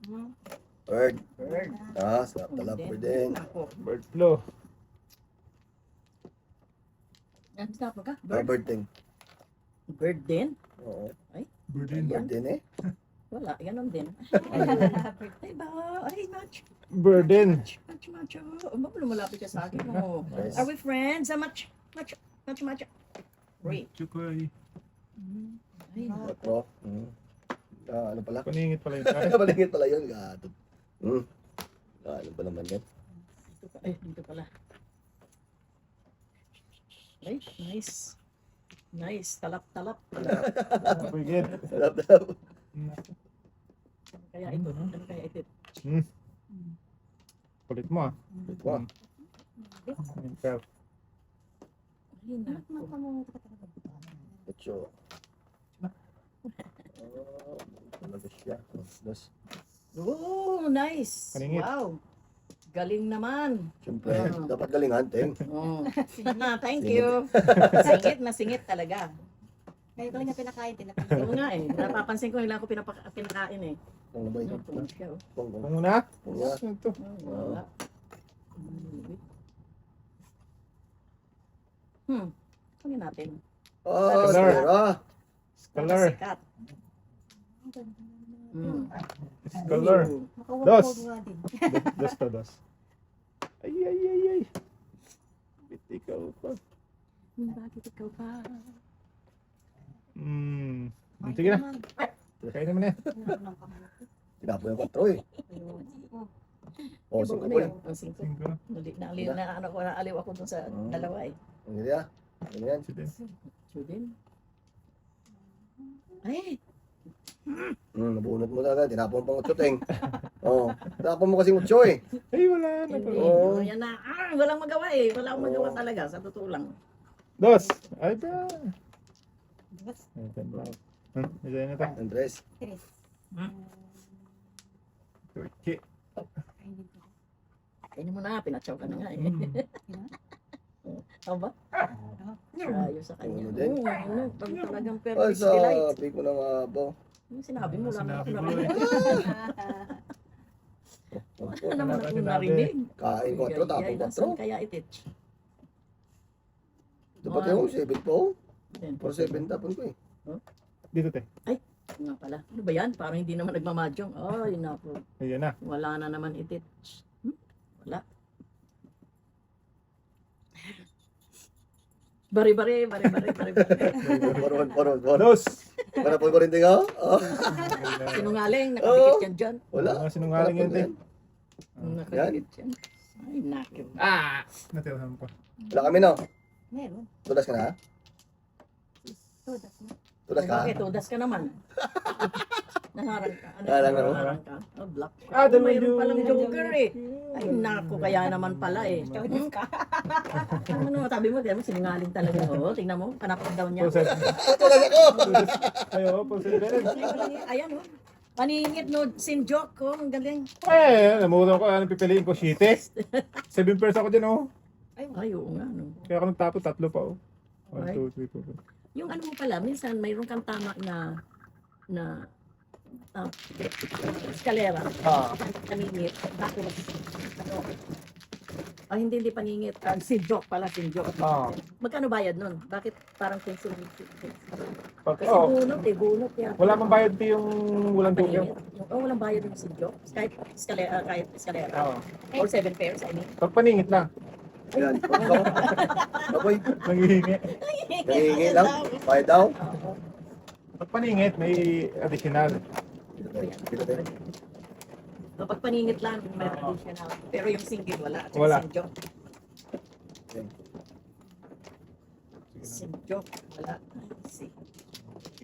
Bird. Bird. Ah, sarap talap bird din. Ako. Bird flu. Yan, sinabi ka? Ah, Bird. bird din. Bird din? Oo. Bird Bird din eh. Wala, ganun din. Ay ba? Ay, match. Bird din. Match, match. Lumalapit ka sa akin. Oh. Yes. Are we friends? Match. Match. Match, match. Wait. Chukoy. Ay, Quattro. Ah, ano pala? Paningit pala yun. Malingit pala yun. Gato. Ah, ano ba naman yan? dito pala. Ay, nice. Nice. Talap-talap. Forget. Sarap talap. Kaya ito. Ano kaya ito? Kulit mo ah. Ito ah. Ayun, Pero, Ay, naku. Ocho. Talaga siya. Dos. Oh, nice. Paningit. Wow. Galing naman. Siyempre, Ah. dapat galingan, Teng. Oh. Thank you. Singit na singit talaga. Ngayon ko lang niya pinakain, Oo nga eh. Napapansin ko lang ako pinakain eh. Ano ba ito? Tunog siya oh. Pong. kung muna. Yeah. Ito. Oh, wala. Kunin natin. Ah, Color. Sierra. Color. Sikat. Color. Ooh. Dos. nga din. Dos to dos. Ay, ay, ay, ay. Bit ikaw pa. Bakit ikaw pa? Sige na. Kain naman eh. Tinapo yung quattro eh. Oh, singko po yun. Ang singko. Singko na. Naaliw ako dun sa dalawa eh. Ang ganda. Ano yan? Sige. Judin. Ay! Nabunot mo talaga. Tinapon pang utso, Teng. Oo. Tinapon mo kasing utso eh. Ay, wala na. Hindi. Oo. Yan na. Walang magawa eh. Wala akong magawa talaga. Sa totoo lang. Dos. Ay, ba. Ay, ganda. Isa na ito. Andres. Turkey. Kainin mo na. Pinatsaw ka na nga eh. Tama ba? Ayos sa kanya. Ano din? Oo, ano. Pag talagang Ay, perfect delight. sabi ko na nga po. Yung sinabi mo lang ako Sinabi mo narinig. Ano naman ako Sinabi. narinig? Kain quattro, tapon Ay, quattro. nasaan kaya itich? Dapat yung 7 po. Yan. 4-7 tapon ko eh. Dito, te. Nga pala. Ano ba yan? Parang hindi naman nagmamadyong. Ay, naku. Ayan na. Wala na naman itich. Wala. Bari-bari. Poron. Dos. Para po rin din ako. Oh. Sinungaling. Nakadikit yan dyan. Wala. Mga sinungaling yan, te. Nakadikit yan. Ay, naku. Natirhan pa. Wala kami no. Meron. Tulas ka na ha? Todas na. Tulas ka? Bakit? Udas ka naman. Naharang ka. Naharang ako? Naharang ka. Oh, black. Ah, dalawa mayroon yung- palang joker eh. Ay, naku. Kaya naman pala eh. Ano, sabi mo, di mo, sinungaling talaga. Oo, tingnan mo. Panapag daw niya. Pulset. Tulas ako! Ayo, pulset din. Ayan oh. Paningit no, sin joke ko. Ang galing. Eh, namutan ko. Anong pipiliin ko? Shite. 7 pairs ako dyan, oh. Ay, oo nga. No. Kaya ako nagtapo, 3 pa, oh. 1, Right. 2, 3, 4. Yung ano mo pala, minsan mayroon kang tama na eskalera. Paningit. Tapos, hindi paningit. Sin joke pala, sin joke. Magkano bayad nun? Bakit parang pencil? Kasi bunot yan. Wala mang bayad di yung walang tukyo. Walang bayad yung sin joke. Kahit eskalera. Oo. Or 7 pairs, I mean. Pag paningit lang, Yan. Baboy. nanghihingi. Nangihingi lang. Bayad daw. Pag paningit, may additional. Dito tayo. Kapag paningit lang, may additional. Pero yung single, wala. At Wala. Sin joke. Sin joke, wala. I see.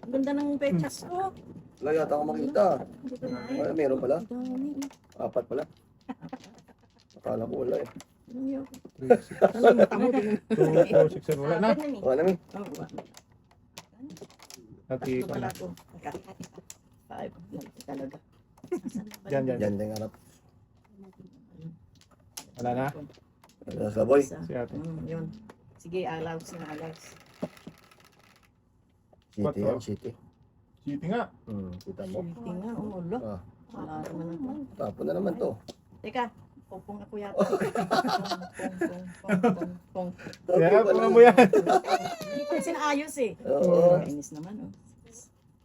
Ang ganda ng pechas ko. Wala yata ako makita. Dito na Ay, meron pala. Dami. 4 pala. Akala ko wala eh. Ano mata mo din? 2, 4, 6, 7, wala na. Wala namin. Oh, wala. Hati Tatlo pa pala na. ko. Five. Yan talaga. Yan. Yan din harap. Wala na. Tulas ka boy. Isa. Si ate. Yun. Sige, allows na allows. City yan, city. City nga. Kita mo. Shooting nga, oh, wala. Ah, Wala naman ako. Tapon na naman to. Teka, pupong ako yata. Pong. Kaya pala mo yan. Hindi ko kasi naayos eh. Oo. Kainis naman oh.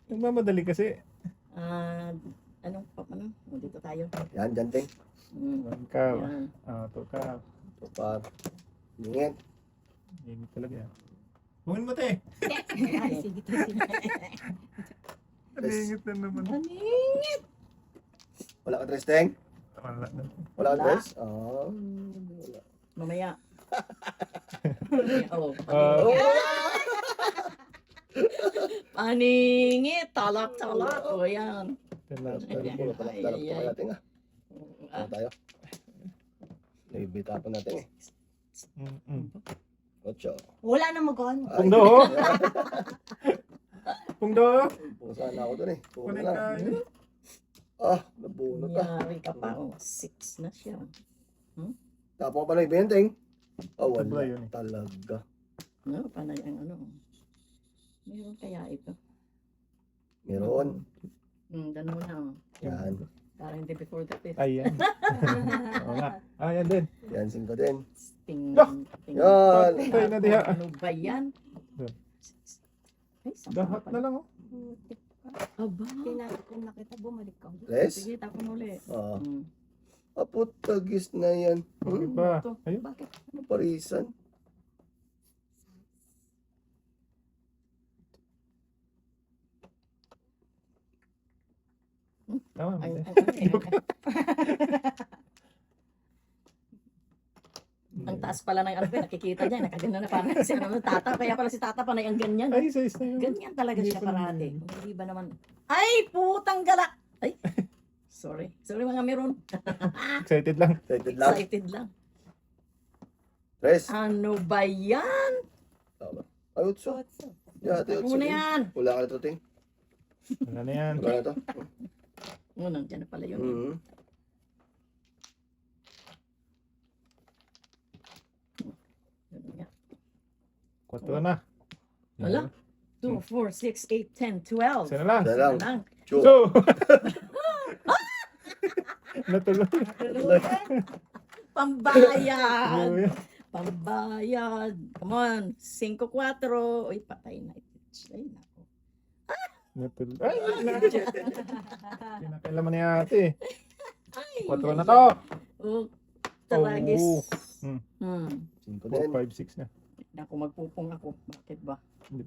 Nagmamadali kasi. Anong pop ano? O, dito tayo. Yan, dyan, Teng. One cup. Yan. Two cup. Tupad. Lingit. Hindi talaga yan. Bungin mo, te. Ay, Sige, Nalingit na naman. Maningit! Wala ka dress, Teng? Wala na. Wala ka Wala. dress? Oo. Wala. Mamaya. Oh, Oh. paningit! Talak-talak! O yan. Puro talak-talak pa kaya, Teng, ah. Ano tayo? Naibita pa natin eh. Ocho. Wala na magon. Ay, Pungdo. Pungdo. Pusa na ako dun eh. Puro Kunin na ka. lang. Ah, nabunot ka. Yari ka pa. Oh, 6 na siya. Tapos pa na ibenteng. Ah, Tabla wala yun eh. talaga. No, panay ang ano. Meron kaya ito. Meron. Ganun na. Oh. Yan. Parang hindi before the fifth. Ayan. Oo nga. Ayan din. Yan, 5 din. Ting, Dah! ting. Yan. Patay na diha. Ano ba yan? Ay, sampu Lahat pala. na lang oh. Aba. Kung nakita, bumalik ka. Dress? Sige, tapon uli. Ah, Hmm. aputagis na yan. Bakit ba? ito. Ayun. Bakit? Ano parisan? Tama. Ay, mali. ang taas pala ng ano, nakikita niya, nakaganda na parang si ano, tata. Kaya pala si tata panay ang ganyan. Ay, size na yun. Ganyan talaga Hindi siya pa naman. parati. Hindi ba naman? Ay, putang gala! Ay, sorry. Sorry mga meron. Excited lang. Excited lang. Excited lang. Dress. Ano ba yan? Ay, utso. Yan, ate, utso. Ano na yan? Wala ka na to, Ting. Wala na yan. Wala na to. Nandiyan na pala yun. Mhm. Yun nga. 4 na. Wala. 2, 4, 6, 8, 10, 12. Isa na lang. Isa lang. Lang. Chu. So. Natuloy. Pambayad! Pambayad! Come on! 5-4. Uy, patay na ito. Ay, nako. Natuloy. Ay, kinakailaman ni ate. Ay, 4 na to. Oh, talagis. Oh. 5 4, din. 5, 6 na. Naku, magpupong ako. Bakit ba? Hindi.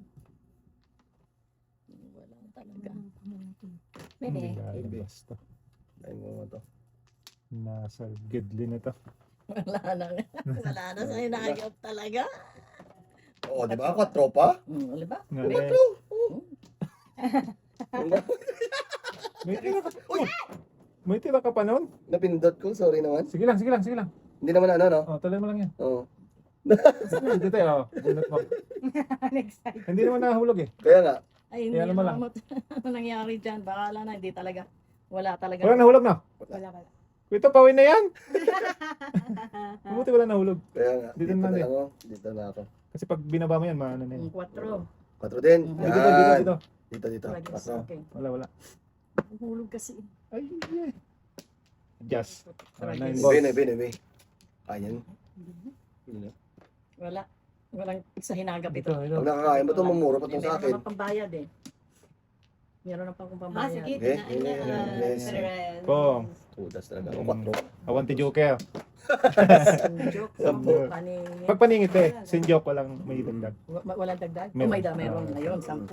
Wala talaga. Hindi Pwede. lalabas to. Ayun mo to. Nasa gidli na to. Wala na. Wala na sa hinayop talaga. Oo, di ba? 4 pa? Wala ba? Ngayon. May tira ka. Uy! May tira ka pa noon? Napindot ko, sorry naman. Sige lang, sige lang, sige lang. Hindi naman ano, no? Oh, tuloy mo lang yan. Oo. Dito tayo. Bunot mo. Hindi naman nahulog eh. Kaya nga, Ay, hindi Kaya naman lang. naman. Ano nangyari dyan? Bahala na. Hindi talaga. Wala talaga. Wala nahulog na. Wala, wala. Ito, pawin na yan. Mabuti wala nahulog. kaya nga. Dito Dito na na din. lang ako. Dito na ako. Kasi pag binaba mo yan, maano na yan. 4. 4 din. Ay, dito, dito, Yan. dito. Dito. Talagis. 4. Okay. Wala, wala. Hulog kasi. Ay, yeah. Adjust. Talagis. Boss. Bine. Ayan. Yun na. Wala. Walang sa hinagap ito. Ito, ito. Pag nakakain mo to, mamura pa to sa Meron akin. naman pambayad eh. Meron na pang Ah, pambayad. sige. Okay. Kinain na. Yes. Friends. Pong. Tudas talaga. O, 4. Awan ti Joker. Joke. Sampo. Paningin. Pag paningit eh, sin joke walang may dagdag. Walang dagdag? Meron. Meron. Ayun, 10.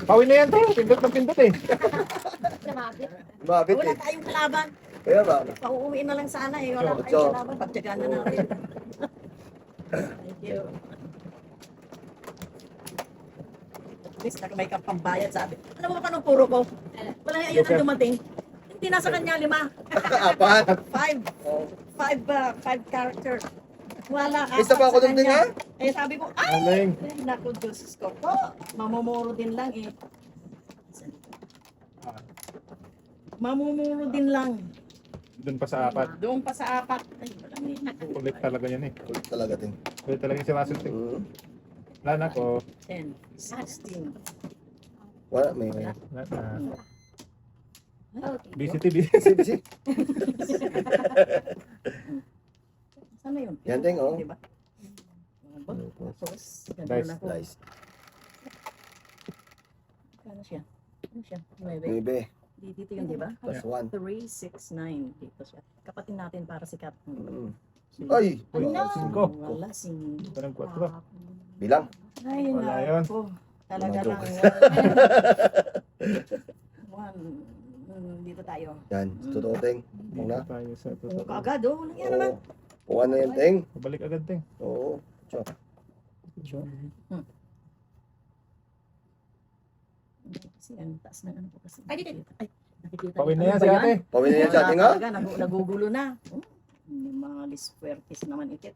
Pawin na yan tayo. Pindot ng pindot eh. Namapit. Mabit Wala eh. tayong kalaban. Kaya ba? Pauuwiin na lang sana eh. Wala Joke. tayong kalaban. Pagtyagaan na natin. Thank you. At least may kang pambayad sabi. Alam mo ba paano puro ko? Wala nga yun ang dumating. Hindi nasa kanya 5. 5. Oh. 5 character. Wala ka. Isa pa ako dun din, ha? Eh sabi ko, ay! Aling. Naku, Diyos ko po. Mamumuro din lang eh. Mamumuro din lang. Doon pa sa 4. Doon pa sa 4. Ay, walang naku. Kulit talaga yan eh. Kulit talaga din. Kulit talaga yung si Russell. eh. Wala na ko. 10, 16. Wala, may Wala na. Okay. BCTV. Busy. Sana yun? Yan, Teng, oh. Diba? Tapos, Dice, gano'n ako. Nice. Ano siya? Ano siya? 9. Maybe. Dito yun, di ba? Plus 1. 3, 6, 9. Dito siya. Kapatid natin para si Kat. Ay! Uy, Ano? 5. Wala sing... Parang 4. Bilang. Ay, Wala yun. nako. Talaga Mga lang. joke. One. Dito tayo. Yan. Totoo, Teng. Dito Una. tayo sa Oo, totoo. kaagad, oh. Walang yan naman. Oo. Kung ano yan, Teng. Balik agad, Teng. Oo. Kasi ang taas ng ano ko kasi. Ay, dito. Ay, nakikita. Pawin na niyo. yan Ano si ba ate. Pawin na yan sa ating, ha? Talaga, nagugulo na. Oh, may mga lispuertis naman itit.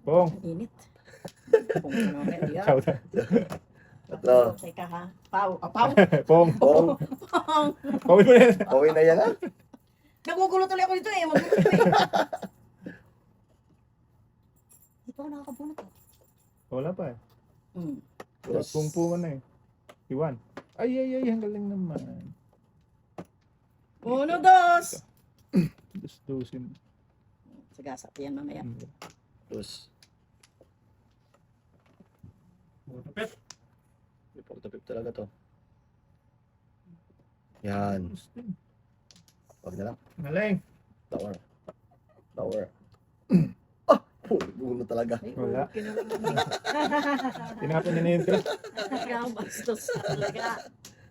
Pong. Init. Kung ano, kaya. Shout out. Ito. Teka ha. Pau. Pau. Pong. Pong. Pawin mo na yan. Pawin na yan, ha? Nagugulo tuloy ako dito eh. Magugulo eh. Di pa ako nakakabunot. Wala pa eh. Yes. Pong na eh. Iwan. Ay, ang galing naman. Uno, dos. Dusin. Sagasap yan mamaya. Plus. Pet. Pagtapip talaga to. Yan. Wag na lang. Galing. Tower. Tower. Ah! Puno talaga. Ay, Wala. okay naman naman. Tinapin niya na yun. Tess. Talaga, bastos ka talaga.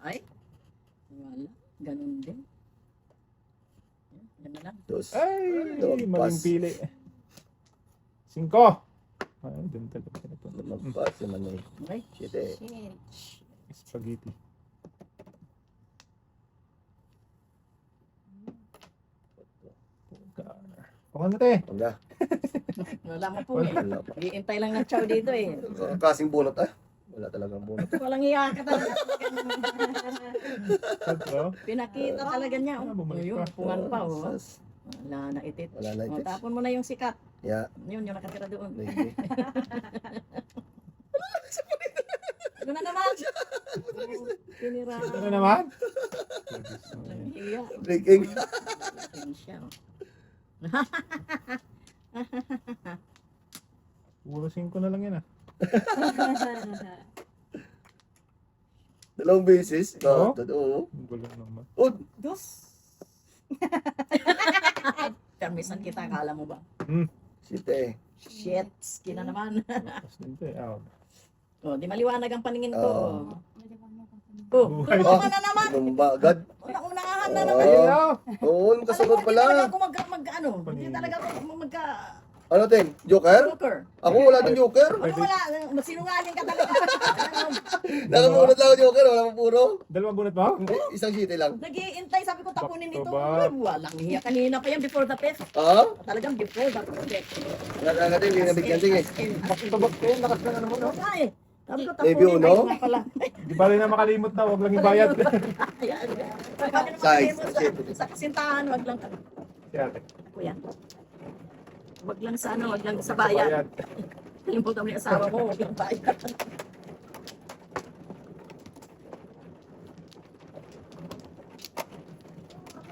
Ay. Wala. Ganun din. Yan na lang. Dos. Ay, Lumagpas. maling pili. 5. Ay, dun talaga. Lumagpas naman eh. Okay. Shite. Shit. Spaghetti. Pangal na te. Wag na. Wala mo po eh. Wala pa. Iintay lang ng chow dito eh. Kasing bunot, ah. Wala talagang bunot. Walang iya ka talaga. 4. Pinakita talaga niya. Ah, Oh. bumalik Yun, pa. pungan pa oh. Sas. Wala na itit. Wala na O, itis. tapon mo na yung sikat. Yeah. Yun, yung nakatira doon. Maybe. Ito na naman. Pinira. Ito na naman. Iya. Breaking. Yun siya. Oh. Puro 5 na lang yan ah. Dalawang beses. Oo? Oo. Ang gulo naman. Oh, Dos. Permisan kita, akala mo ba? shite. Shit, kina naman. Tapos dito eh. Ah, Oh, di maliwanag ang paningin ko. Oo. Oh, Buhay. tulungan na naman. Lumba agad. Una-unahan na Oo. naman. Ayaw! Oo, Alam kasunod mo, hindi talaga pala. ako ano, hindi talaga ako Ano, Teng? Joker? Joker. Ako wala din Joker. Ano wala, sinungaling ka talaga. Nakamunod lang ako Joker. Wala pa puro. Dalawang bunot mo? Hindi, isang shite lang. Nag-iintay, sabi ko tapunin ito. Back to back. Walang hiya. Kanina pa yan before the fifth. Ah? Talagang before the fifth. Wala talaga din. Hindi nabigyan. Sige. Tabak ko. Lakas na naman. Ano ka eh? Sabi ko Maybe tapunin. uno? Ay, nga pala. Di ba rin na makalimot na. Huwag lang ibayad. Ayan. Size. Sa kasintahan, wag lang. Si ate. Kuya. Wag lang sa ano, wag lang sa bayan. Kalimutan mo yung asawa mo, wag lang bayan.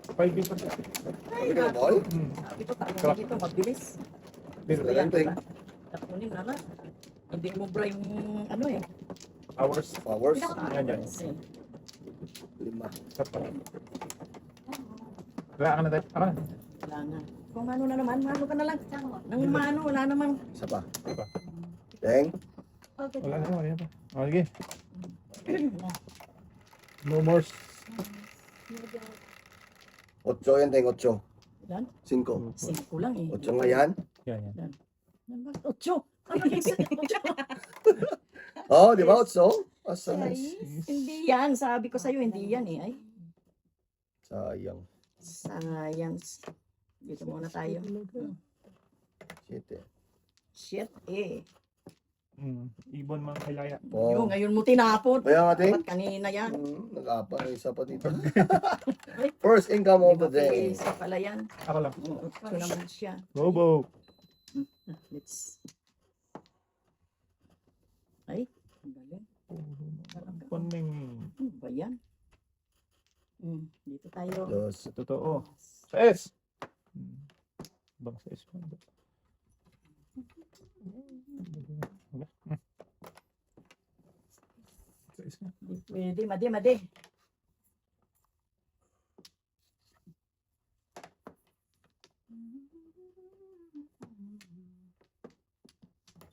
Five dito. Ay, Ano, naku. boy? Sabi ko, tapunin dito, mabilis. Dito. Wala lang, Teng. Tapunin na lang. Hindi mo bra yung ano eh. Hours. Flowers. Yan, yan. Kasi, 5. Isa pa. Wala ka na tayo. Ako na. wala na. Kung mano na naman, mano ka na lang. Nang mano, wala namang. Isa pa. Isa pa. Teng. Okay. Wala na naman. Yan pa. O, sige. No more. 8 yan, Teng. 8. Ilan? 5. 5 lang eh. 8 nga yan. Yan, yan. 8. Ano yung 8? Oh, di ba? 8. Asay. Hindi yan. Sabi ko sa'yo, hindi yan eh. Ay, Sayang. science. Dito muna tayo. Shite. Shit eh. Ibon mga kailaya. Oh. Yung ngayon mo tinapon. Kaya nga, Teng. Dapat kanina yan. Nag-apa. Isa pa dito. First income of the day. Isa pala yan. Ako lang. Ito naman siya. Bobo. Let's... Ay. Paning. Ano ba yan? Dito tayo. Dos. Sa totoo. Sa S. Bang sa S. Sa S nga. Di pwede, madi.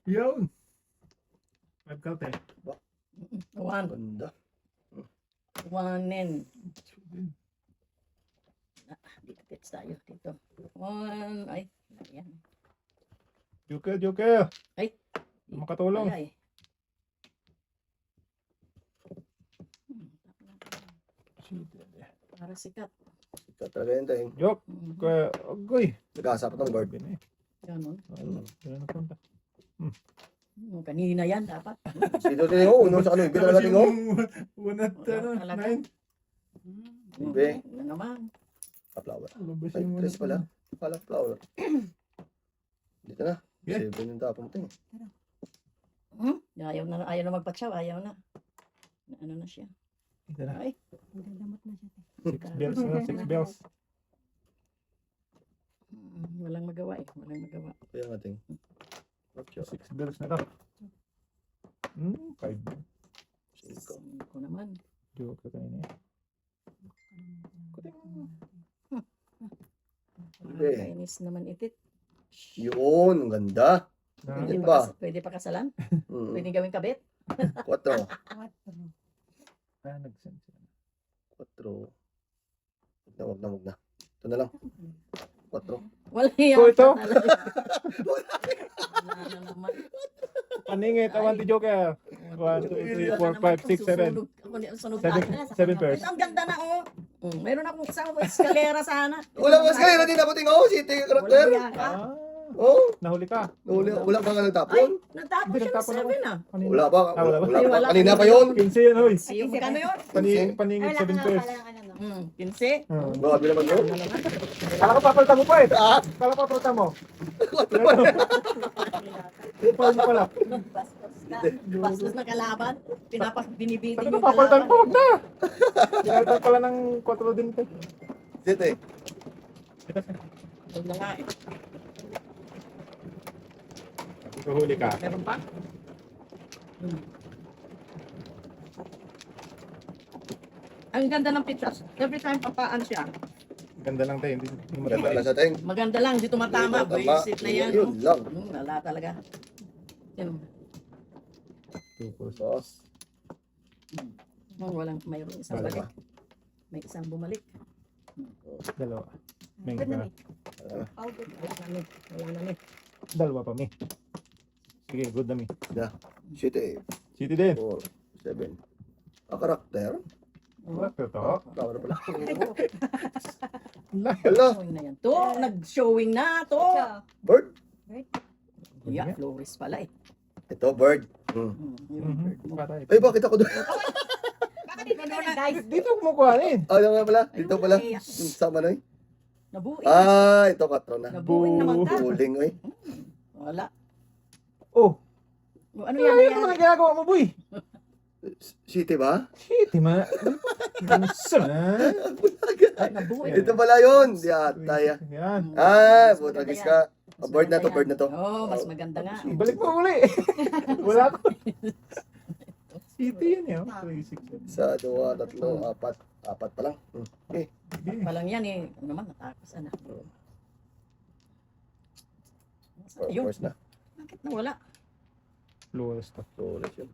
Yun. 5 count eh. One. Ganda. One and. Dito pits tayo. Dito. One. Ay. Ayan. Joker. Ay. Makatulong. Ay. Para sikat. Sikat talaga yun, Teng. Jok. Kaya, agoy. Nagkasap ng board. Ganon. Ano na punta? Kanina yan dapat. Dito din yung uno sa ano. Ibi talaga ting Una Talaga. nine. Ibi. Na naman. Flower. Labas Ay, yung tres pala. Pala flower. Dito na. Yeah. 7 yung tapong, Teng. Ayaw na magpatsaw. Ayaw na. Ano na siya. Ito na. Ay. Nagdadamot na siya. 6 bells na. 6 bells. Walang magawa eh. Walang magawa. Kaya nga, Teng. 6 bells na to. 5. 5. Ko naman. Joker tayo na. Okay. Kainis naman itit. Yun. Ang ganda. Pwede Yun pa, ba? pwede pa kasalan? Mm. Pwede gawing kabit? 4. 4. Nag-send sila. Wag na. Ito na lang. 4. Wala yan. So, ito? Wala na naman. Paningit. Awan ti Joker. 1, 2, 3, 4, 5, 6, 7. Sunog Seven- tayo. seven pairs. Ang ganda na oh. Mayroon akong isang eskalera sana. Wala mas kaya din ako, Teng. Oh, si Teng karakter. Wala ka. Oh. Nahuli ka. Wala ka nga Ay, nagtapon. natapos Hindi, siya ng nagtapon ako. 7 ah. Kanina. Wala ba? Wala ba? Ay, wala. Kanina pa yun. 15 yun, hoy. Ayun, magkano yun? Paningit Ay, 7 wala ka nga pairs. pala ng ano, no? 15? Grabe naman yun. Kala ko papalitan mo pa eh. Kala ko papalitan mo. Papalitan mo pala. Bastos na kalaban. Binibitin Sabi ko yung papalitan kalaban. ko. Huwag na. Pinalitan pala ng 4 din to. Dito eh. Yun na nga eh. Huli ka. Meron pa? Ang ganda ng pictures. Every time papaan siya. Ganda lang tayo. Hindi Maganda matanda. lang sa Teng. Maganda lang, di tumatama. Tama. Visit na yan. Yun lang. Wala talaga. Yun. Sauce. Walang, mayroong isang Wala balik. May isang bumalik. Dalawa. May Good na, iba. may. Oh, good. Wala na ni. Dalawa pa, mi. Sige, good na mi. City. City din. 4, 7. Karakter. Wala to. Flower pala. Wala. Hala. Showing na yan. To, nag-showing na to. Bird. Yeah, florist pala eh. Ito, bird. Patay. Ay, bakit ako doon? Bakit dito na guys? Dito kumukuha rin. Ano nga pala? Dito pala. Ay, Yung sama na eh. Nabuing. Ito 4 na. Nabuing naman ka. Huling eh. Wala. Oh. Ano Ano yan? yung mga ginagawa mo, boy? City ba? Shit, ma. Gansa. Nabuing. Ito pala yun. Di ata ya. Yan. Putragis ka. Bird na to, bird na to. Oh, mas maganda nga. Balik mo uli. Wala ko. City yun yun. 3, 6, 7. Isa, 2, 3, 4. 4 pa lang. Okay. Palang yan eh. Ano naman, natapos na. Ayun, First na. bakit nawala? Flawless to. Flawless yun.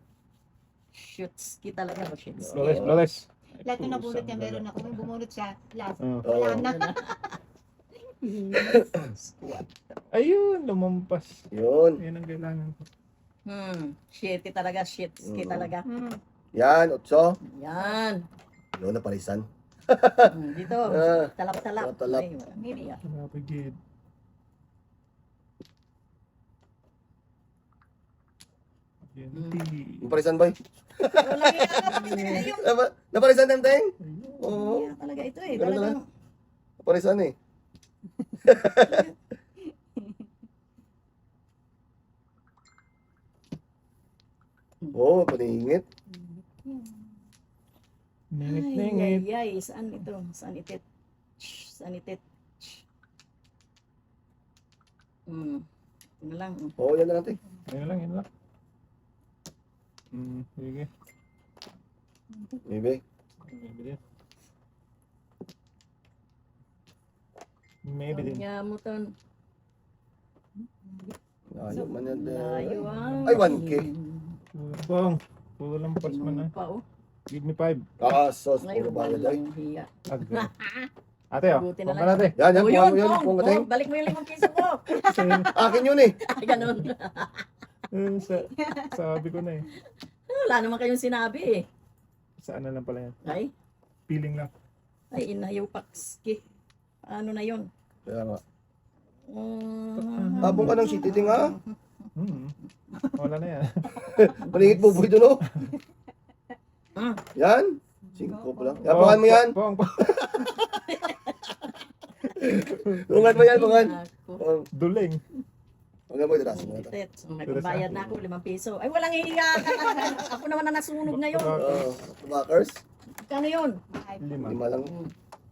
Shoots kita talaga o shoots. Flawless. Lahat na nabunot niya, meron ako. May bumunot siya. Last. Oh. Wala na. Ayun, lumampas. Yun. Yan ang kailangan ko. Shitty talaga, shits talaga. Yan, 8. Yan. Yun, naparisan. Dito, talap-talap. Talap. Ay, hindi yan. Napagid. Naparisan ba? Wala yan. Naparisan ng teng? Ayun. Oo. Kaya talaga ito eh. Ganun Talagang, Naparisan eh. Oo, paningit. Ningit-ningit. Ay, saan ito? Saan itit? Saan itit? Ito na lang. Oo, yan na natin. Yun lang, yun lang. Sige. Maybe. Maybe din. Maybe din. Yamutan. Layo man yan. Layo ang... Ay, 1K. Bang, kulang pas man na. Pa, oh. Give me 5. Sos, puro Ngayon, bayad ay. walang hiya. Agad. Ate, oh. Buti na Pong lang. ka natin. Yan, yan, Oh, kuha mo yun, Pong. kung kating. Oh, balik mo yung 5 piso ko. Akin yun eh. Ay, ganun. Sabi ko na eh. Wala naman kayong sinabi eh. Saan na lang pala yan? Ay, Feeling lang. ay, inayaw pakski. Ano na yun? Kaya nga. Mm, Abong ka ng city ting ha. Wala na yan. Malingit buboy doon oh. Ah. Yan. 5 pa lang. Yapangan mo yan. Pong. Bungan mo yan, bungan. Ako. Oh, Duling. bungan mo ito. Tet, nagbayad na ako 5 piso. Ay, walang hiya ka. Ako naman na nasunog ngayon. Tumakers. Kano yun? 5. 5 lang.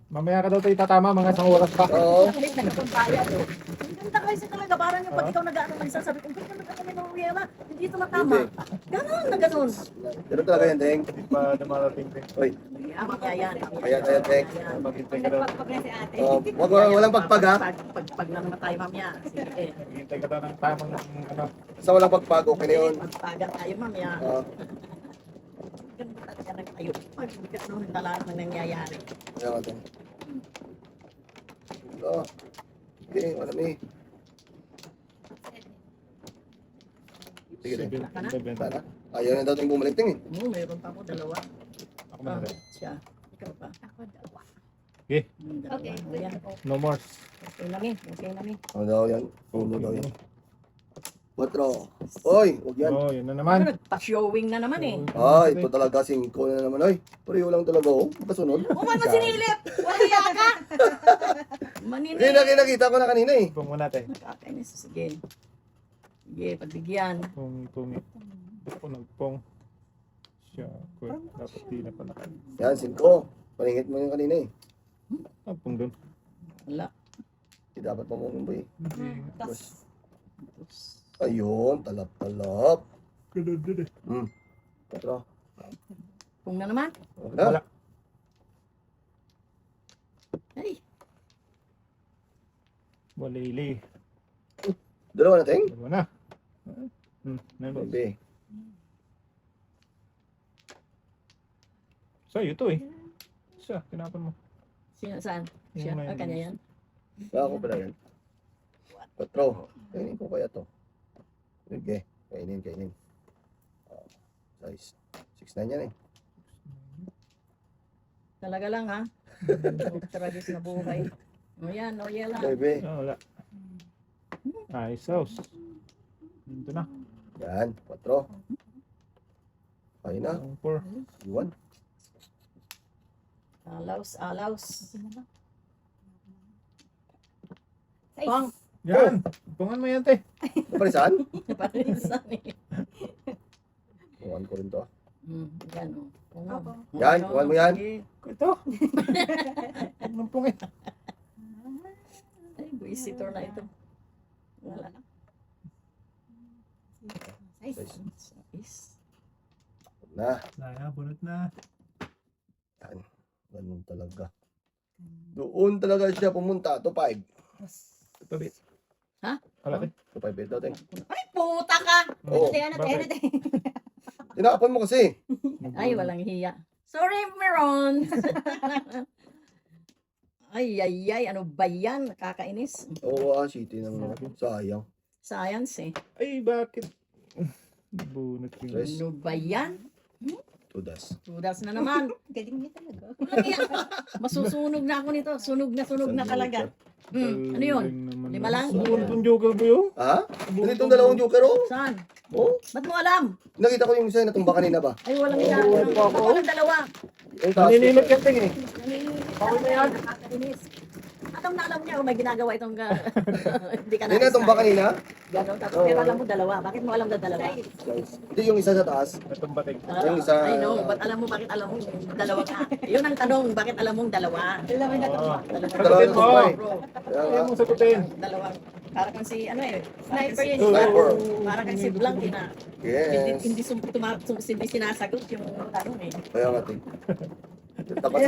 Mamaya ka daw tayo tatama, mga isang oras pa. Oo. Ulit na nagpapayad. Ang ganda kasi talaga, parang yung pag ikaw nag-ano ng isang sabi ko, ganda na kami ng Uyema, hindi ito matama. Ganon na ganon. Ganun talaga yan, Teng. Hindi pa dumarating din. Oy, Kaya yan. kaya, Teng. Maghintay ka daw. Pagpag na si ate. Walang pagpag ha. Pag lang naman tayo mamaya. Sige. Maghintay ka daw ng tamang ano. Sa walang pagpag, okay na yun. Pagpagan tayo mamaya. Oo. Ganda talaga ng tayo. Pagbigat nung talaga ng nangyayari. Kaya nga, Teng. Oo. Okay, wala may. Sige, Teng. 7. Sana. Ayaw na daw Teng bumalik, Teng eh. Mayroon pa ako 2. Ako muna rin. Siya. Ikaw pa. Ako dalawa. Okay. Dalawa. Okay. Ayan. No more. Okay na mi. Okay na mi. Ano daw yan? Ulo daw yan. 4. Oy, huwag yan. Oh, yun na naman. Nagpa-showing na naman eh. Ay, ito talaga 5 na naman. Ay, pareho lang talaga oh. Kasunod. Uman mo sinilip! Wala ka! Hindi, Maninil! nakita ko na kanina eh. Pong muna natin. Nakakainis. Sige. Sige, pagbigyan. Pong. Ako nagpong. Siya. Dapat di na pala. Yan, 5. Paningit mo yung kanina eh. Pong doon. Wala. Hindi dapat mamumumboy. Tapos, Ayun, talap-talap. Ganun din eh. 4. Kung na naman. Okay na. Wala. Ay, Walili. 2 na, Teng. Dalawa na. Never. Baby. Sa'yo to eh. Siya, tinapan mo. saan? Siya. Yung may- Kanya yan. Ako pala yan. 4. Kainin ko kaya to. Okay. Kainin. Size. 6'9" yan eh. Talaga lang ha. Tragis na buhay. O yan, o yan lang. Baby. Ah, wala. Nice house. Dito na. Yan, 4. Kain na. 4. 1. Alaws. Size. Pang. Yan. Pungan mo yan, te. Parisan? Parisan eh. Kuhan ko rin to. Yan o. Opo. Yan, kuhan mo yan. Ito. Huwag nang pungin. Ay, visitor na ito. Wala. Size. Size. Na. Naya, bunot na. Yan. Ganun talaga. Doon talaga siya pumunta. To 5. Tabi. Ha? Wala, te. To 5 ito, Teng. Ay, puta ka! Oo. Bakit? Tinakapon mo kasi. Ay, walang hiya. Sorry, Meron. ay, ano ba yan? Nakakainis. Oo, city ng sayang. Science eh. Ay, bakit? Bunot yung... Tres. Ano ba yan? Tudas. Tudas na naman. Galing niya talaga. Walang hiya. Masusunog na ako nito. Sunog na talaga. Ano yun? 5 lang? Bunot yung joker mo yun? Ha? Ganitong dalawang joker oh. Saan? Oh, Ba't mo alam? nakita ko yung isa na tumba kanina ba? Ay, walang hiya. Walang dalawa. Yung taas. Naninilip yan, te. Bawal na yan. Nakakainis. Alam niya, may ginagawa itong hindi ka Hindi na itong ba kanina? Ganon, tapos Oo. pero alam mo dalawa. Bakit mo alam na dalawa? Hindi yung isa sa taas. Itong batik. Ah, Yung isa- I know, ba't alam mo bakit alam mo dalawa ka? Yun ang tanong, bakit alam mong dalawa? Dalawa na to. Oo. Dalawa. Sagutin mo. Bro, Kaya Kaya nga. mo sagutin. dalawa. Para kang si, ano eh, Sniper yun. Sniper. Para kang si Blanc na. Yes. Hindi sinasagot yung tanong eh. Kaya nga, Ting. Dapat,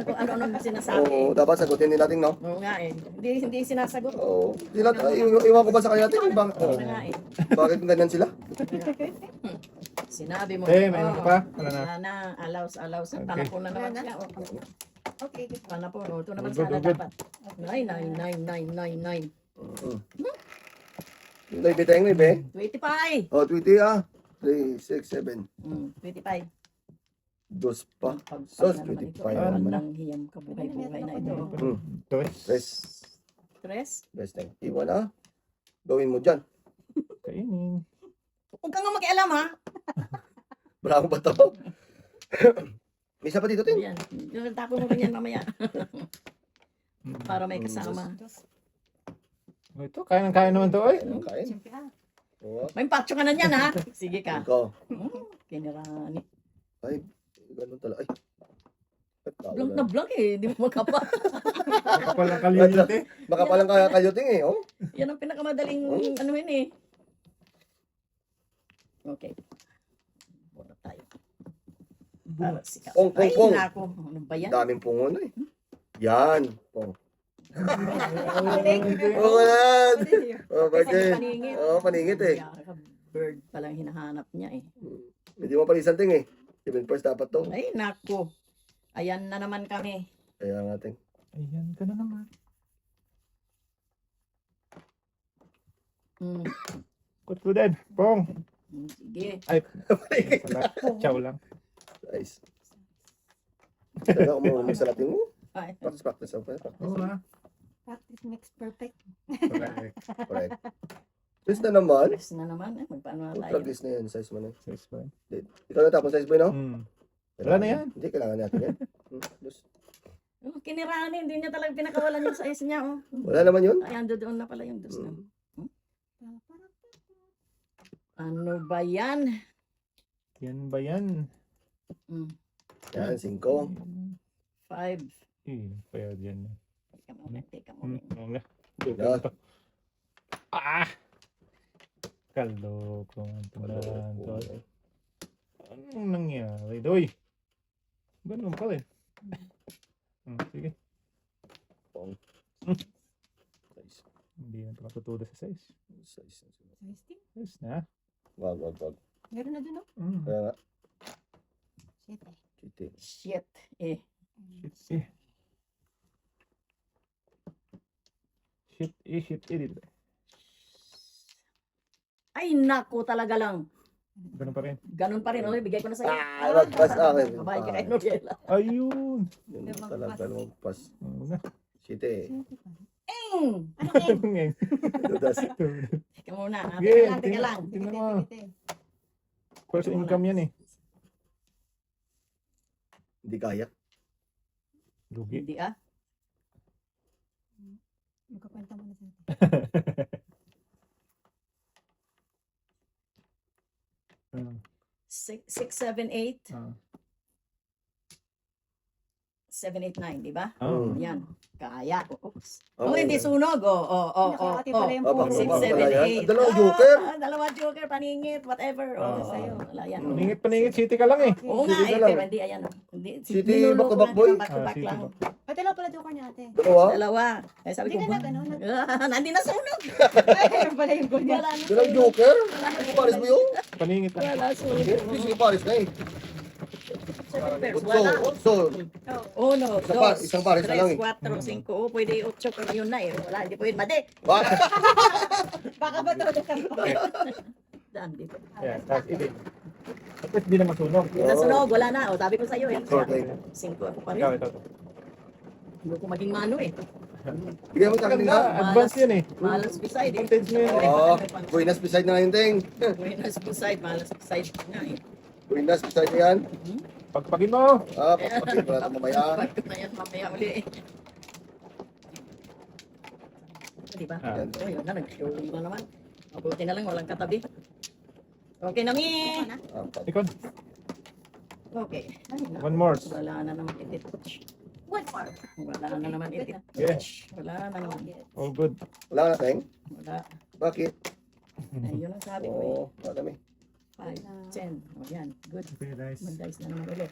Kung ano sinasabi. oo, dapat sagutin din natin, no? Oo nga eh. Hindi sinasagot. Oo. Sila, iwan ko ba sa kanila, Ting? Oo nga eh. Bakit ganyan sila? Sinabi mo. Eh, mayroon ka pa? Wala na. Wala na. Alaws. Okay. Panapon na naman Wala siya. Okay. Panapon. Ito naman Good, sana good, good. dapat. 9. Yung live tayong live, eh. 25. Oh, 20 ah. 3, 6, 7. 25. Dos pa. Pag Sos, naman ito, 25 ay naman. walang hiyam kabuhay-buhay na ito. Dos. Stress? Best time. Iwan ah. Gawin mo dyan. Kainin. Huwag kang nga makialam ha. Bravo ba to? May isa pa dito, Ting. Yan. Yung tapon mo ganyan mamaya. Para may kasama. Ito, kaya naman to, eh. Anong kain? Siyempre ah. Oo. May patso ka na yan ha. Sige ka. Ikaw. Kinirani. Ay, ganun talaga. Ay. Blank na blank eh. Hindi mo makapa. Kapal ang kaliyot, eh. Baka palang kayuting eh, oh. Yan ang pinakamadaling ano yun eh. Okay. Muna tayo. Para sika. Pong, pong, Ay, pong. nako. Ano ba yan? Daming pungon eh. Yan. Pong. Galing. Oo yan. Oh, Kasi bagay. paningit. Oo, paningit eh. Bird palang hinahanap niya eh. Hindi mo palisan, Ting eh. 7 first dapat to. Ay, nako. Ayan na naman kami. Kaya nga, Ting. Ayan ka na naman. Hmm. Good to dead. Pong. Sige. Wala. Chow lang. Nice. Talaga ako mo magsalating mo. Ay, Practice. Practice. Oo, ha. Practice makes perfect. Correct. Correct. Please na naman. press na naman. Magpaano na tayo? Practice na yan. Size mo na. Size ba? Ikaw na tapos size boy, no? Wala na yan. Hindi, kailangan natin yan. Dos. Oh, kinirani. Hindi niya talaga pinakawalan yung size niya. Oh. Wala naman yun. Ayan, doon na pala yung dos na. Mm. Ano ba yan? Yan ba yan? Hmm. Yan, 5. 5. Kaya dyan. Teka muna. Yeah. Ah! Kaloko man tumaran to. Anong nangyari? Doy! Ganun pa rin. Sige. Size. Hindi na makatutuda sa size. Size. Size na. Wag. Meron na dun oh. Kaya nga, Shit eh. chiti. Shit. Eh. Shit eh. Shit eh. Ay, nako talaga lang. Ganun pa rin. Ganun pa rin. Oh, bigay ko na sa'yo. Magpas akin. Babae ka kay Noriela. Ayun! Yun talaga magpas. Oo na. Chiti. Ano Ano ngayon? Dudas. Teka muna. Sige, Teka lang. tingnan mo. First income yan eh. Hindi kaya. Lugi. Hindi ah. Magkakwenta mo na sa atin. 6, 7, 8. Ah. 7, 8, 9, di ba? Oh. Yan. Kaya. Oops. Oo. Oh, hindi sunog. Nakakati pala yung Oh, puro. 6, bakit 7, wala 8. yan? Dalawang joker. Dalawa joker, paningit, whatever. Ah. Sa'yo. Wala yan. Paningit city ka lang eh. Oo nga City eh, ka lang. pero hindi, ayan. Hindi, City, niloloko back-to-back, boy. natin, back-to-back City, lang. Ay, dalawa pala joker ni ate. Dalawa. Dalawa. Kaya sabi ko, Hindi ka na gano'n. nandi na sunog. Ay, pala yung goal niya. Wala na Dalawang sunog. joker. Paris mo yun? Paningit lang. Wala sunog. Hindi Paris na eh. Wala. So, Uno, isang pares na lang eh. 3, 4, 5. Oh, pwede 8 pero yun na eh. Wala, hindi pwede madi. Baka ba ito? Daan, di pa. Ayan, tapos ibig. Tapos di na masunog. Nasunog, wala na. O, sabi ko sa'yo eh. Okay. 5 ako pa Ikaw, rin. ito. Hindi ko maging mano eh. Bigyan mo sa akin Maganda, na. advance yan eh. Malas beside eh. Advantage mo yan eh. Oo. Buenas beside na ngayon, Ting. Malas beside, malas beside nga eh. Buenas beside na yan. Pagpagin mo. Papapagin ko natin mamaya. Pag ko na yan mamaya uli eh. di ba? Ah. Oh, yun na, nag-show na naman. Mabuti na lang, walang katabi. Okay na, Mi. Apat. Ikon. Okay. Ay, naku, One more. wala na naman itit. One more. Wala na naman itit. Yes. Wala na naman. All good. Wala na, Teng? Wala. Bakit? Ay, yun ang sabi ko eh. Oo, madami. 5, 10. O yan, good. Okay, nice. Mag-dice na naman ulit.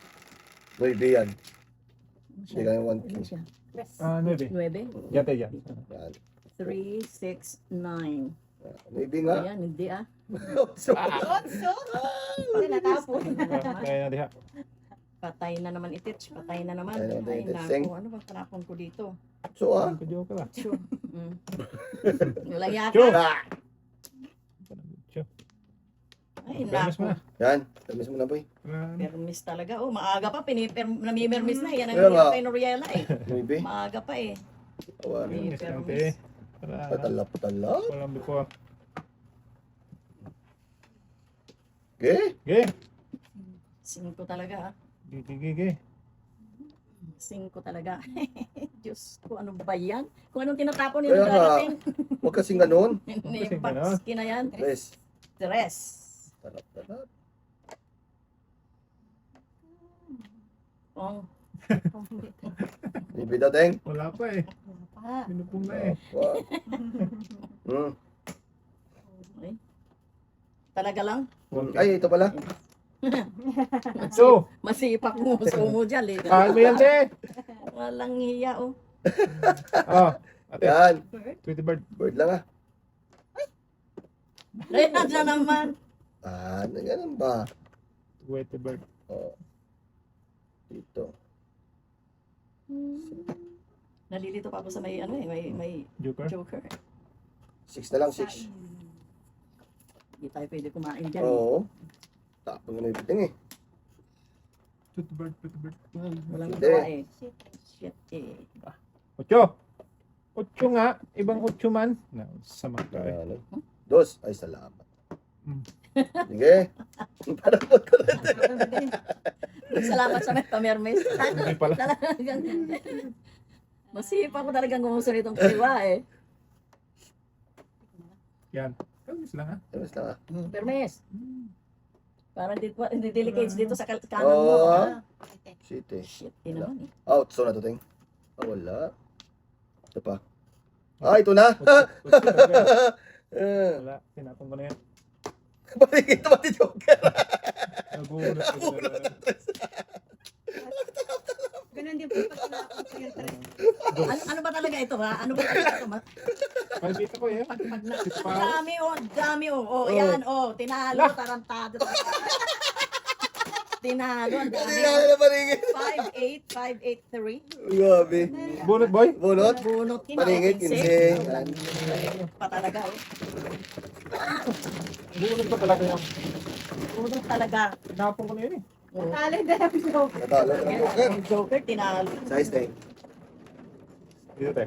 9 yan. Ano Hindi lang yung 1 Ilan siya? Rest. 9. 9, Yate yan. Yan. 3, 6, 9. 9 nga. Ayan, hindi ah. So, Also, kasi natapon. Kaya na diha. Patay na naman itich. Patay na naman. Patay na naman Ay, itich. naku. Sing. Ano bang tanapon ko dito? so ah. Ang joke ka. Sure. Mm. Walang yaka. Sure. Ah! Sure. Ay, Fairness mo naku. na. Yan. Tamis mo na, boy. Permis talaga. Oh, maaga pa. Namimermis na. Yan ang Kaya nga. hindi kay Noriela eh. 9. Maaga pa eh. Awan. Fairness lang, te. Para Patalap-talap. walang before. Okay. Okay. 5 talaga ah. Gigi. 5 talaga. Diyos ko, ano ba yan? Kung anong tinatapon yun Kaya nga. darating. Huwag kasing ganun. Ni kasing Bakski na yan. Tres. Tres. Talap-talap. Oh. Ibida, Teng. Wala pa eh. Pa. Pinupong na eh. Wow. Okay. Talaga lang. Ay, ito pala. So, Masipak mo. Sumo dyan. paano mo yan, te? Walang hiya oh. Oh, ate. Yan. Tweety bird. Bird lang ah. Ay, na naman. Ah, ganun ba? Tweety bird. Oh. Dito. Nalilito pa ako sa may ano eh. May Joker. joker. 6 na lang, 6. Hindi tayo pwede kumain dyan. Oo. Tapos na yung biting eh. Tweety bird. Walang Hindi. magawa eh. Shit eh. 8 nga. Ibang 8 man. Na, sama ka eh. Ano? 2. Ay, salamat. Hmm. Sige. Parang ko na. Salamat sa may pamermes. Hindi pala. Talagang masipa ko talagang gumusto nitong kaliwa eh. Yan. Kamis lang ha. Tapos lang ah. Permes. Parang hindi delicates dito sa kanan mo. Oo. Ah. City. Shit, yun naman eh. Out. So na to, Teng. Ah, wala. Ito pa. Ah, ito na. Wala. Tinapon ko na yan. Balik ito pati Joker. Nagulat. Ganun din po pag tinapon ko yung tres. Ano ba talaga ito ha? Ano ba talaga ito? Palpita ko eh. Pag na, Ito pa. dami oh, dami oh. Oh, yan oh, tinalo, tarantado. Tinalo, ang Hindi dami. na na paringit. 5-8, 5-8-3. Grabe. Bunot boy. Bunot. Bunot, Paringit, 15. Yan. pa talaga oh. Bunot pa talaga yan. Bunot talaga. Tinapon ko na yan eh. Oh. Talo na lang po. Natalo ka ng Joker. Ang Joker, tinalo. Size, Teng. Dito te.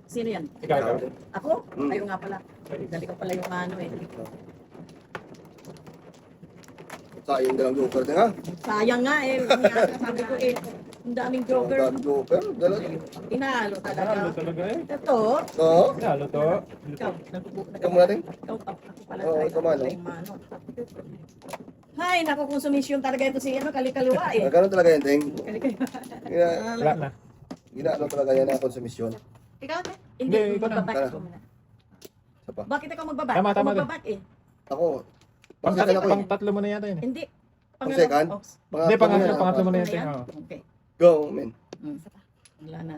Sino yan? Ikaw. Ako? Mm. Ayaw nga pala. Dali ko pala yung ano eh. Sayang dalang Joker, Teng ha. Sayang nga eh. Sabi ko eh, ang daming Joker. Ang dami Joker. Dala. Tinalo Halo talaga. talaga eh. Ito, Oo. Halo to. ikaw, Ikaw muna, Teng. Ikaw, ako pala. Oo, ikaw man, Ay, mano. Hay, naku, konsumisyon talaga ito si ano, kalikaliwa eh. Ganun talaga yan, Teng. Kalikaliwa. Wala na. Ginaano talaga yan ang konsumisyon. Ikaw, te? Hindi, Hindi, ikaw na. magbabak Tara. ko. Isa pa. Bakit ikaw magbabak? Tama, Ako tama. magbabak eh. Ako. Pang, Pang ako pang eh. tatlo mo na yata yun eh. Hindi. Ang second? Oh, Hindi, Pangatlo pangatlo mo na ano yan. yan? Oo. Okay. Go, men. Wala na.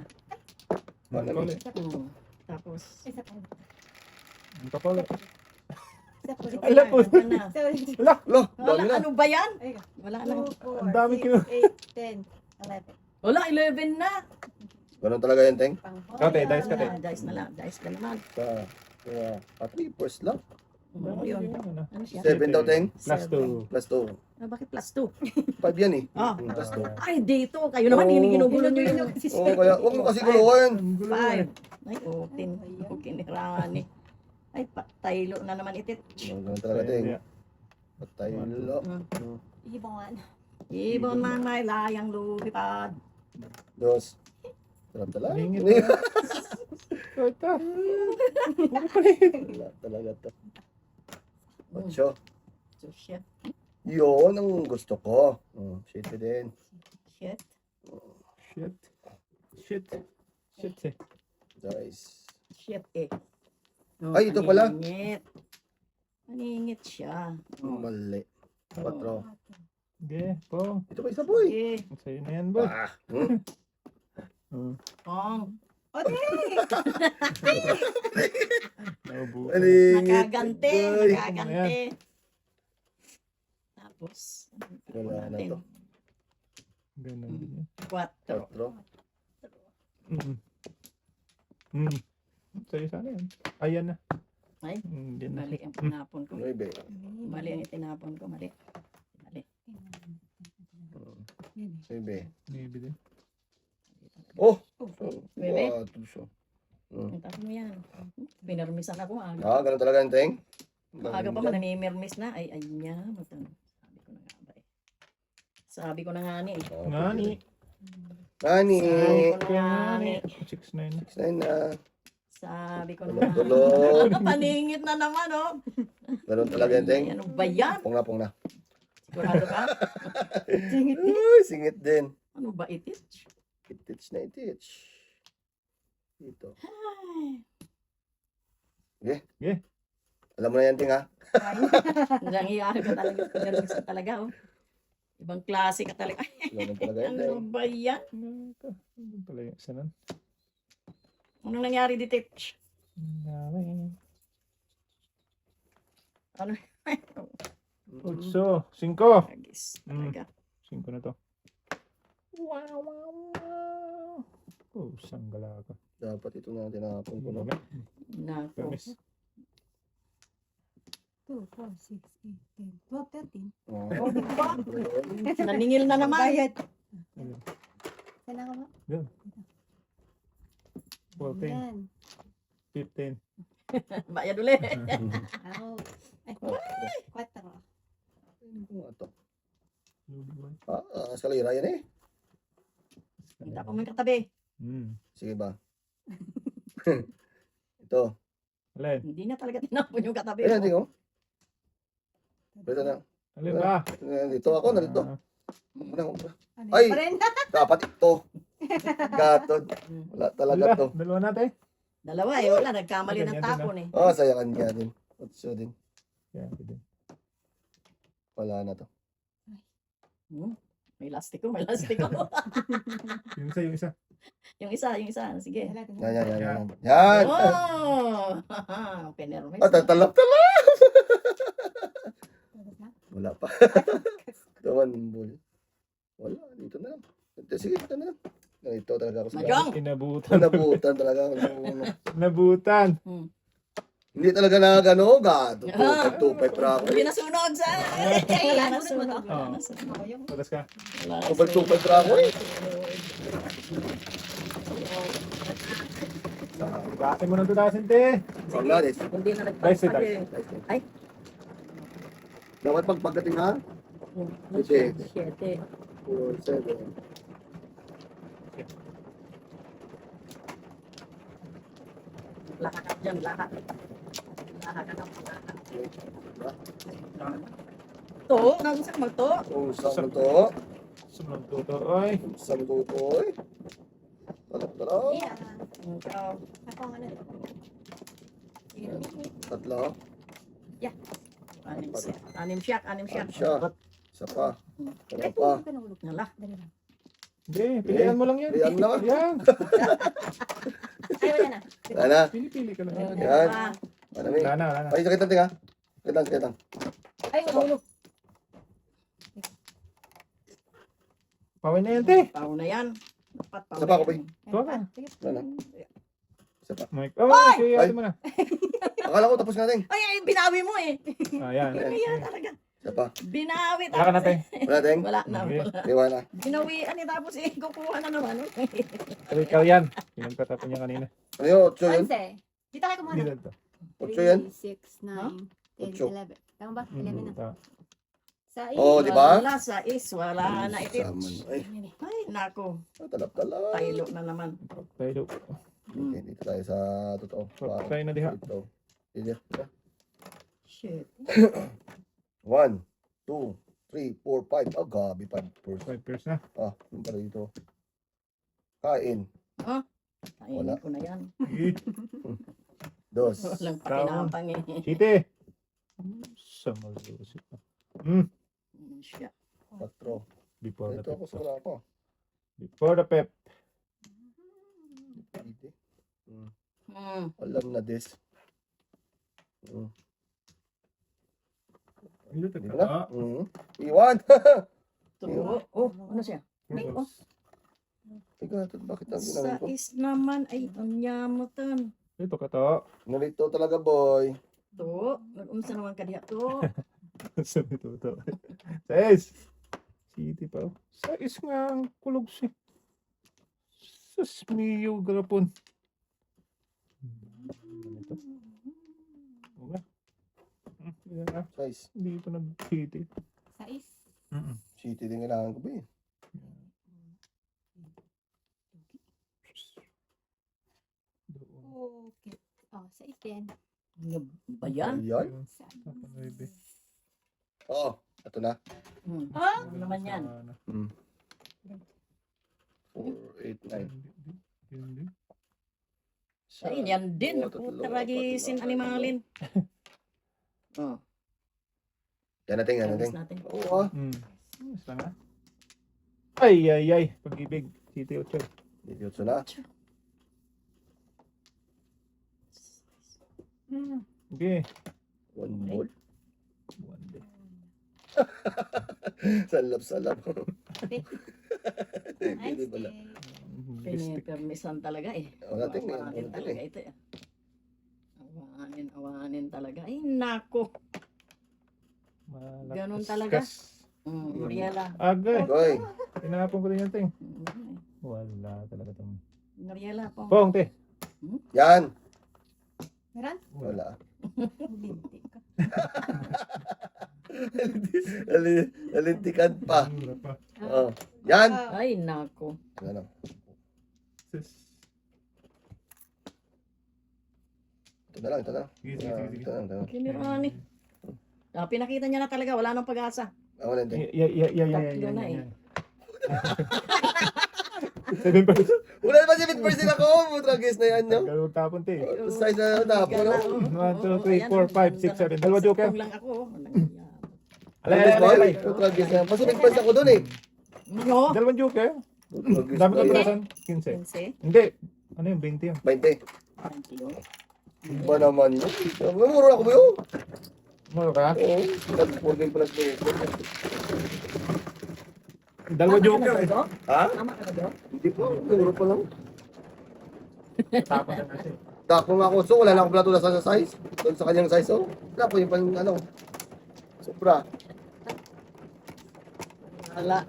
Wala na. Ulit. Tapos, Isa pa. Ang kapal. Isa pa. Ala po. wala na. Sorry. Lo, Wala, dami na. ano ba yan? Ay, Wala na. 2, 4, Ang dami 6, kinu- 8, 10, 11. Wala, 11 na. Ganun talaga yan, Teng. Kate, dice ka, te. Dice na lang. Dice ka naman. Patri, first lang. Yun. Ano siya? 7 daw, Teng. Plus 2. Plus 2. Ah, bakit plus 2? 5 yan eh. Ah. Plus 2. Ay, dito. Kayo naman, Oo. ginugulo nyo yun. Oo, kaya huwag mo kasi guluhan. 5. Ay, okay. Okay, ni Rani. Ay, pataylo na naman itit. Ganun talaga, Teng. Patay lo. Ibongan. Ibon man may layang lumipad. Dos. Sarap talaga. Lingit. ito. Puro paligid. Wala talaga to. Mm. 8. So, shit. Yun ang gusto ko. Shit din. Shit. Shit. Shit. Shit eh. Guys. Shit eh. Ay, ito pala. Maningit. Maningit siya. Mali. 4. Okay, po. Ito pa isa, boy. Okay. Sa'yo na yan, boy. Ah. Kong. Naubukan. Alingit. Nakagante. Boy. Nakagante. Tapos. Wala na to. Ganun din yan. 4. 4. Sa'yo sana yan. Ayan na. Ay, Hindi na. mali ang tinapon ko. 9. Mali ang itinapon ko. Mali. Mali. 9. Maybe din. Oh! Bebe? Wow, ito siya. Ang tapo mo yan. Pinarmisan ako. Aga. Ganun talaga yung ting? Aga pa man, nanimirmis na. Ay, ay niya. Sabi ko na nga ba eh. Sabi ko na nga ni. Ngani. Nani! Sabi ko na nga ni. 6-9. 6-9 na. Sabi ko na nga. Tulog. Paningit na naman, oh. Ganun talaga yung ting? Ano ba yan? Pong na. Sigurado ka? Uy, singit din. Ano ba itit? Itich na itich. Dito. Ay. Okay. Alam mo na yan, ting ha? Nangyayari ka talaga. Pinarmis ka talaga, oh. Ibang klase ka talaga. Ganun talaga yan, Ano ting. ba yan? Ano pala yung isa nun? Anong nangyari dito? Ngani. Ano? 8. 5. Agis. Mm. Talaga. 5 na to. Wow, wow, wow. Oh, sanggala ka. Dapat ito na tinapon ko. No? Nako. Promise. 2, 4, 6, 8, 10, 12, 13. Oh. Naningil na naman. Bayad. Ayun. Kailan ka ba? 14. Yan. 15. Bayad ulit. Ako. Ay, 4. Ano nga to? Lubuan. Escalera yan eh. Hindi ako may katabi. Sige ba? Ito. Alin? Hindi na talaga tinapon yung katabi. Ayan, ko. ting oh. Ito na. Alin ba? Dito ako, narito. Ah, Ano? Ano Ay! pa rin? Dapat ito. Gatod. Wala talaga to. Dalawa natin. Dalawa eh. Wala. Nagkamali ng Ganyan din, tapon eh. Sayakan niya din. Otso din. Yan, pwede. Wala na to. May lastiko. May lastiko. Yung isa, yung isa. yung isa. Sige. Yan. Yan. Oh! Pinermis. Talap. Wala pa. Tawan bull. Wala. Dito na lang. Sige, ito na lang. Ito talaga ako sa Mahjong! Inabutan. Nabutan talaga ako. Nabutan. Hindi talaga nagano. Gato. 2-5 pra ako. Hindi nasunog sa... Wala nasunog. Oo. Wala nasunog. Patas ka. Wala Kapag 2-5 pra ako eh. Bakit mo ng 2,000, te? Wala din. Hindi na Dice, nagpapali. Ay. Dapat pagpagdating ha. Siete. 4-7. Lahat dyan, lahat. Lahat ka ng lahat. To, nagusap mo to. Kung saan to. Sumunod tuto. Oy. Saan to to eh. Talap. Yeah. Ikaw. Ako ang ano. Tatlo. Anim siyak. Siya. Isa pa. Wala Ay, pa. tulog ka na ulog. Nala. Dali lang. Hindi, pilihan mo lang yan. Yan na. Yan. Ay, wala na. Wala na. Pili-pili ka lang. Yan. Ah, Ano may? Wala na. Ay, sakit natin ha. Sakit lang. Ay, ulog. Pawin na yan, te. pao na yan. Dapat pao Isa na pa ako, yan. Bay. Ito ka. Sige. Wala na. Isa pa. Mike. Oh, sige, Ay! ate mo na. Akala ko tapos natin. Ay, binawi mo eh. Ayan. Ayan talaga. Isa pa. Binawi Wala ka na, te. Wala din. Wala na. Okay. Wala. Di wala. Binawian eh, tapos eh, kukuha na naman. Pero ikaw yan. Pinagkatapon niya kanina. Ano yun? 8 yun? 11. Dito kayo kumuha Hindi na. na to. 8 yan? 6, 9, 10, Ocho. 11. Tama ba? 11 na. Tama. Sa Oh, di ba? Wala sa wala na itin. Saman. Ay, Ay, nako. talap. Taylo na naman. Tayo. Okay, dito tayo sa totoo. Tayo na diha. Dito. Dito. Shit. 1, 2, 3, 4, 5. Oh, gabi, 5 5 pairs na. Ah, yung pala dito. Kain. Kainin ko na yan. Eh, Dos. Walang pakinapang eh. Chite. Sa malusip. Siya. 4. Before the Ito ako pep. sa wala ako. Before the pep. Dito. Hmm. Alam na this. Hindi Di ka. ba? Iwan. Tulo. Oh, ano siya? Oh. Ikaw, bakit ang Sa ginawin ko? is naman ay anyamutan. Ito ka to. Nalito talaga, boy. To, nag-umsa naman ka diha to. Sabi to. Sais. City pa. Sais nga ang kulog si. Sus miyo garapon. Ito. Wala. Yan na. Size. Hindi pa nag-city. Sais. City din kailangan ko ba eh. Okay. Oh, sais din. Ano ba yan? Ayan. Oo. Ito na. Ah? Ano naman yan? 4, 8, 9. Ay, yan din. Oo, tatlo, Taragisin tatlo, animalin. Oh, Yan natin, yan natin. alis natin. Oo. Isa na. Ay. Pag-ibig. City 8. Dito na. Okay. 1 ball. One day. Salap. Nice Hindi pala. day. Pinipermisan talaga eh. Wala ting Awanin yan. talaga ito eh. Awanin talaga. Ay, nako. Malakas. Ganun talaga? Noriela. Agay. Goy. Tinapon ko din yung ting. Wala talaga itong. Noriela po. Pong, te. Yan. Meron? Wala. Linti ka. Nalintikan pa. Wala pa. Oh. Yan. Ay, nako. Ano? Sis. Ito na lang. Sige. Ito lang. Kinirani. Pinakita niya na talaga. Wala nang pag-asa. Wala din. Tatlo na eh. 7 pa. Wala naman si 8% ako. Mutragis na yan, no? Galawang tapon, te. Size na tapo, no? 1, 2, 3, 4, 5, 6, 7. Dalawa joker. lang ako. Alay. Mutragis na. Mas 8% ako dun eh. No? Dalawang joker. Mutragis Dami ko na. tulasan. 15. 15. Hindi. Ano yung 20 yun? 20. 20 yun. Iba naman yun. Mamuro ako ba yun? Muro ka? Oo. 4 game plus 20. Dalawa joker eh. Ha? Tama ka na bro? Hindi po. Mamuro pa lang. Tapon na natin. Tapo nga ako. So, wala na akong platulasan sa size. Doon sa kanyang size, oh. Wala po yung pang, ano. Sobra. Wala.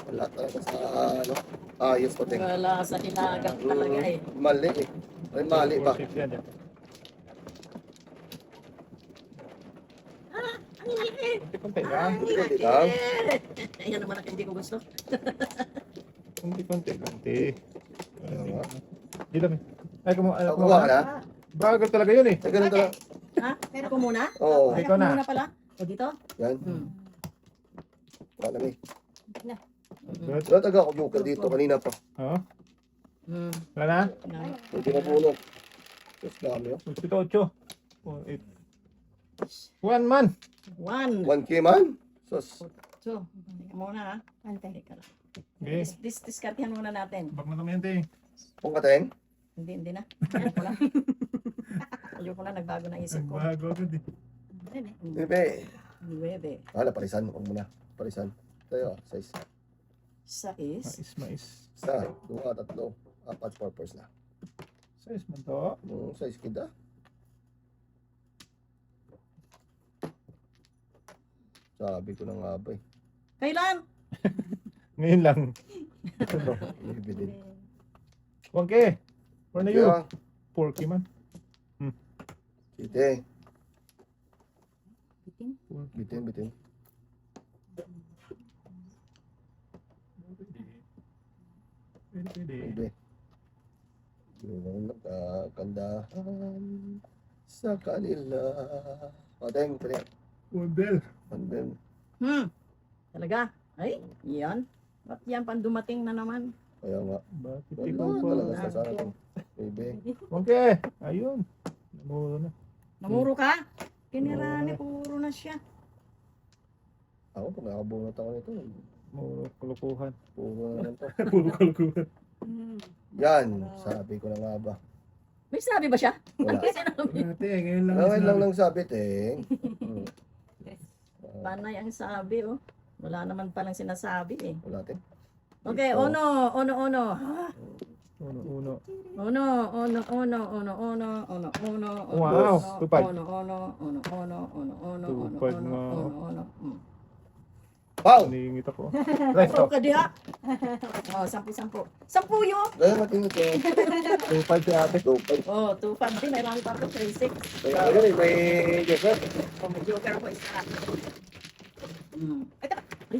Wala talaga sa, ano. Ayos ko, ting. Wala sa hinagang talaga eh. Mali eh. Ay, mali pa. 4, 6 yan. Konti-konti lang. Konti lang. Ayan naman ang hindi ko gusto. Konti-konti. Ano nga? Dito mi. Ay, Kuha ka na? Bagal talaga yun eh. Ay, ganun talaga. Ha? Pero ko muna? Oo. Ay, Ikaw ako na. muna pala? O dito? Yan. Wala na eh. Good. Wala talaga ako joker dito kanina pa. Oo. Hmm. Wala na? Hindi na puno. Tapos dami, oh. 8. 1 man. 1. 1K man? Sus. So, teka muna ha. Ante. Teka lang. Okay. Discartihan muna natin. Bak na kami yan, Kung kateng? Hindi na. Ayoko na. Ayoko na, nagbago na isip ko. Nagbago agad eh. Bebe. 9. Wala, parisan. Huwag muna. Parisan. Tayo, size. Sais. Mais. Isa, 2, 3, 4 purpose na. Size man to. Size kita. Sabi ko na nga ba eh. Kailan? Ngayon lang. Bibili. 1K. For na you. Kaya, 4K man. Site. Bitin. Bitin. Pwede. Bebe. Yung nagkakandahan sa kanila. Pateng, pateng. Model. Pateng. Talaga? Ay, yan. Ba't yan pang dumating na naman? Kaya nga. Bakit Wala ikaw pa? talaga sa akin. Baby. Okay. Ayun. Namuro na. Namuro ka? Kinirani, puro na siya. Ako, pag nakabunot ako nito, Muro kulukuhan. puro na naman to. Puro kulukuhan. Yan, sabi ko na nga ba. May sabi ba siya? Wala. Sinabi. Ate, ngayon lang. Ngayon lang sinabi. lang sabi, Teng. Panay ang sabi, oh. Wala naman palang sinasabi, eh. Wala, Teng. Okay, Oh. uno. Uno. Uno, uno, uno, uno, uno, uno. Wow, tupad. Uno. Tupad nga. Uno. Pow! Naningit ako. Right, Ikaw stop. ka diha. Oh, 10. 10 yun. Kaya matingin ko. Tupad si ate. Tupad. Oh, 2-5 din. May round pa ako, 3-6. Kaya ayun eh, may joker. Oh, may joker ako isa. Ay, taka. Ay,